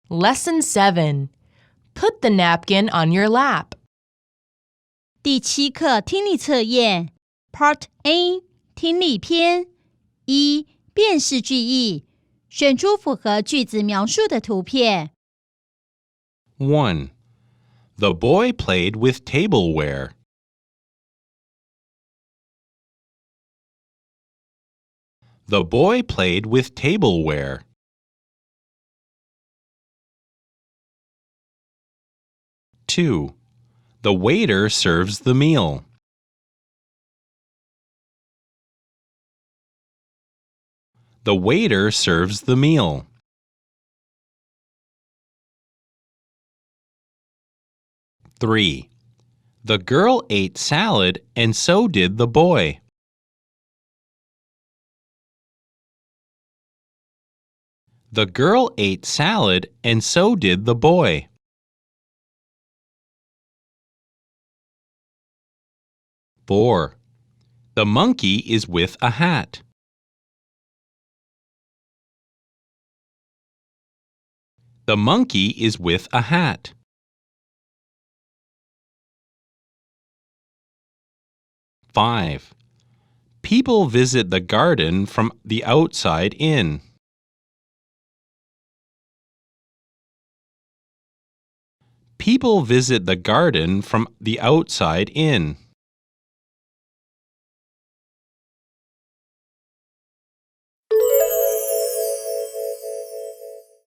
Lesson 7. Put the napkin on your lap. 第7课听力测验 Part A 听力篇1辨识句意选出符合句子描述的图片 1. The boy played with tableware. The boy played with tableware. 2. The waiter serves the meal. The waiter serves the meal. 3. The girl ate salad and so did the boy. The girl ate salad and so did the boy. 4. The monkey is with a hat. The monkey is with a hat. 5. People visit the garden from the outside in. People visit the garden from the outside in.